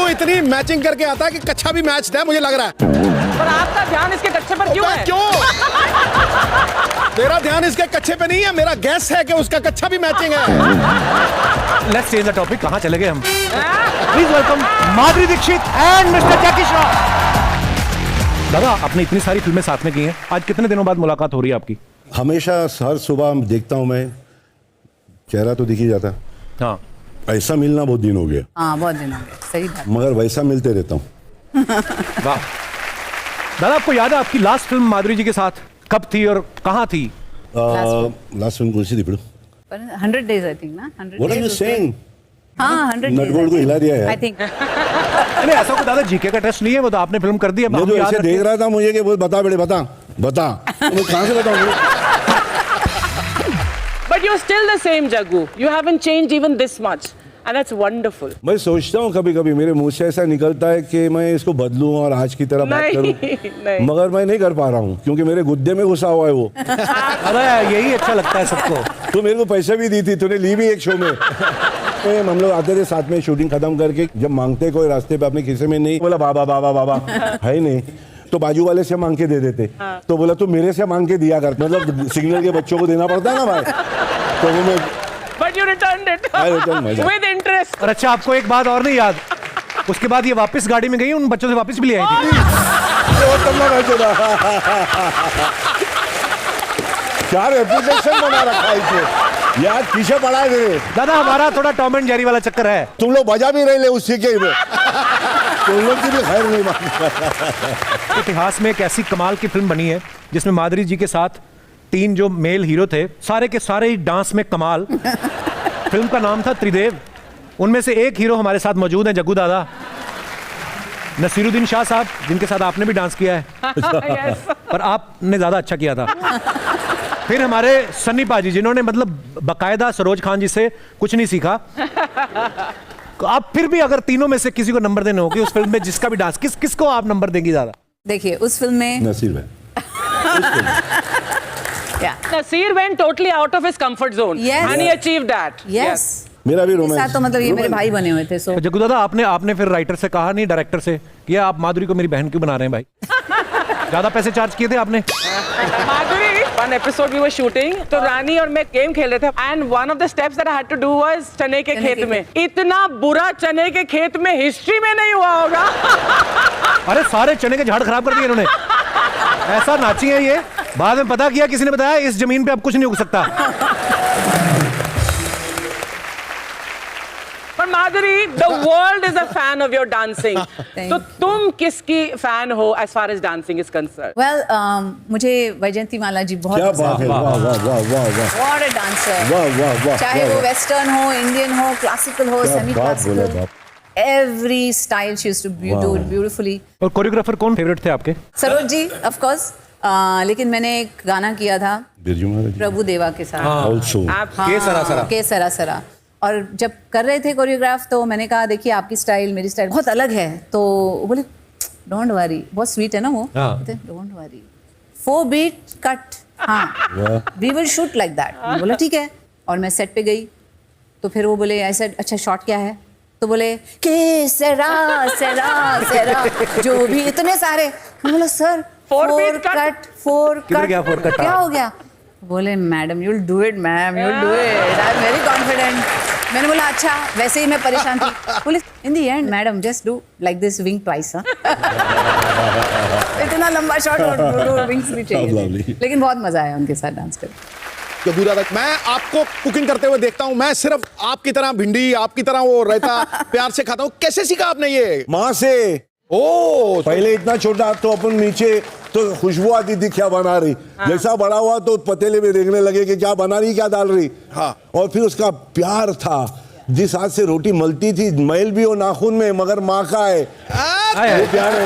जग्गू इतनी मैचिंग करके आता है कि कच्छा भी मैच है मुझे लग रहा है। पर आपका ध्यान इसके कच्चे पर क्यों है? क्यों? मेरा ध्यान इसके कच्छे पे नहीं है, मेरा गैस है कि उसका कच्छा भी मैचिंग है। Let's change the topic. कहाँ चले गए हम? Please welcome Madhuri Dixit and mister Jackie Shroff. दादा, आपने इतनी सारी फिल्में साथ में की हैं, आज कितने दिनों बाद मुलाकात हो रही है आपकी? हमेशा हर सुबह देखता हूँ मैं, चेहरा तो दिख ही जाता। हाँ, ऐसा मिलना बहुत दिन हो गया। हाँ बहुत दिन हो गए, सही बात। मगर वैसा मिलते रहता हूँ। वाह। दादा, आपको याद है आपकी लास्ट फिल्म माधुरी जी के साथ कब थी और कहाँ थी? लास्ट फिल्म कौन सी थी फिर? 100 days आई थिंक ना, 100 What are you saying? हाँ 100 days नटबोल्ट को हिला दिया है। I think. नहीं, ऐसा कोई दादा जीके का टेस्ट नहीं है, वो तो आपने फिल्म कर दी है। मैं तो ऐसे देख रहा था मुझे कि बोल बता बेटे बता बता, मैं कहाँ से बताऊँ? But you're still the same, Jaggu. You haven't changed even this much, and that's wonderful. मैं सोचता हूँ कभी कभी मेरे मुंह से ऐसा निकलता है कि मैं इसको बदलूं और आज की तरह बात करूं, नहीं। मगर मैं नहीं कर पा रहा हूँ क्योंकि मेरे गुद्दे में घुसा हुआ है वो। अरे यही अच्छा लगता है सबको। तो मेरे को पैसे भी दी थी, तूने ली भी एक शो में। हम लोग आते थे साथ में शूटिंग खत्म करके, जब मांगते कोई रास्ते पे अपने खिस्से में नहीं, बोला बाबा बाबा बाबा है नहीं तो बाजू वाले से मांग के दे देते। तो बोला तू मेरे से मांग के दिया कर, मतलब सिग्नल के बच्चों को देना पड़ता है ना भाई। तो वो मैं But you returned it with interest. और अच्छा, आपको एक बात और नहीं याद, उसके बाद ये वापस गाड़ी में गई, उन बच्चों से वापस भी ले आई थी। क्या रेपुटेशन बना रखा है इसे यार, पीछे पड़ा है तेरे। दादा, हमारा थोड़ा टॉम एंड जेरी वाला चक्कर है। तुम लोग बजा भी रहे ले उसी के में, तुम लोग की भी खैर नहीं मानता। इतिहास में एक ऐसी कमाल की फिल्म बनी है जिसमें माधुरी जी के साथ 3 जो मेल हीरो थे, सारे के सारे ही डांस में कमाल। फिल्म का नाम था त्रिदेव। उनमें से एक हीरो हमारे साथ मौजूद है, जग्गू दादा, नसीरुद्दीन शाह साहब, जिनके साथ आपने भी डांस किया है। Yes. पर आपने ज्यादा अच्छा किया था। फिर हमारे सन्नी पाजी, जिन्होंने मतलब बकायदा सरोज खान जी से कुछ नहीं सीखा। आप फिर भी अगर तीनों में से किसी को नंबर देने होगी उस फिल्म में जिसका भी डांस, किसको आप नंबर देंगी ज्यादा? देखिए उस फिल्म में नसीर है। Nasir went totally out of his comfort zone, Yes. and he achieved that. Yes मेरा भी साथ रोमांस तो मतलब ये मेरे भाई बने हुए थे। सो जग्गू दादा, आपने फिर राइटर से कहा नहीं, डायरेक्टर से, कि आप माधुरी को मेरी बहन क्यों बना रहे हैं भाई? ज्यादा पैसे चार्ज किए थे आपने? Madhuri, one episode we were shooting, तो रानी और मैं गेम खेल रहे थे, and one of the steps that I had to do was चने के खेत में। इतना बुरा चने के खेत में हिस्ट्री में नहीं हुआ होगा। अरे सारे चने के झाड़ खराब कर दिए इन्होंने। ऐसा नाची है ये, बाद में पता किया, किसी ने बताया इस जमीन पे अब कुछ नहीं उग सकता। पर माधुरी, the world is a fan of your dancing. तो तुम किसकी fan हो as far as dancing is concerned? Well मुझे वैजयंती माला जी बहुत क्या पसंद बात है, वाह वाह वाह वाह वाह व्हाट अ डांसर। वाह वाह वाह, चाहे वो वेस्टर्न हो, इंडियन हो, क्लासिकल हो, semi classical, every style she used to do it beautifully. और कोरियोग्राफर कौन फेवरेट थे आपके? सरोज जी ऑफ कोर्स, लेकिन मैंने एक गाना किया था बिरजू महाराज प्रभु देवा के साथ, ऑल्सो के सरासरा। के सरासरा। और जब कर रहे थे कोरियोग्राफ तो मैंने कहा देखिए आपकी स्टाइल मेरी स्टाइल बहुत अलग है, तो वो बोले डोंट वरी, बहुत स्वीट है ना वो, डोंट वरी 4 beat कट, हाँ we will shoot like that. बोला ठीक है। और मैं सेट पे गई तो फिर वो बोले ऐसा अच्छा शॉट क्या है, तो बोले के सरा सरा सरा जो भी इतने सारे। मैं बोला सर 4 beat 4 कट 4 किधर गया 4 कट? क्या हो गया? बोले madam you will do it ma'am, you will do it, I am very confident. मैंने बोला अच्छा, वैसे ही मैं परेशान थी। बोले in the end madam just do like this wing twice. इतना लंबा शॉट और दो विंग्स भी चाहिए, लेकिन बहुत मजा आया उनके साथ डांस करके। जग्गू दादा, मैं आपको कुकिंग करते हुए देखता हूँ, मैं सिर्फ आपकी तरह भिंडी, आपकी तरह वो रायता प्यार से खाता हूँ। कैसे सीखा आपने ये? माँ से। ओ पहले इतना छोटा तो अपन नीचे तो खुशबू आती थी क्या बना रही, जैसा बड़ा हुआ तो पतीले में देखने लगे कि क्या बना रही, क्या डाल रही। हाँ। और फिर उसका प्यार था, जिस हाथ से रोटी मलती थी, मैल भी हो नाखून में मगर माँ का है, वो प्यार है।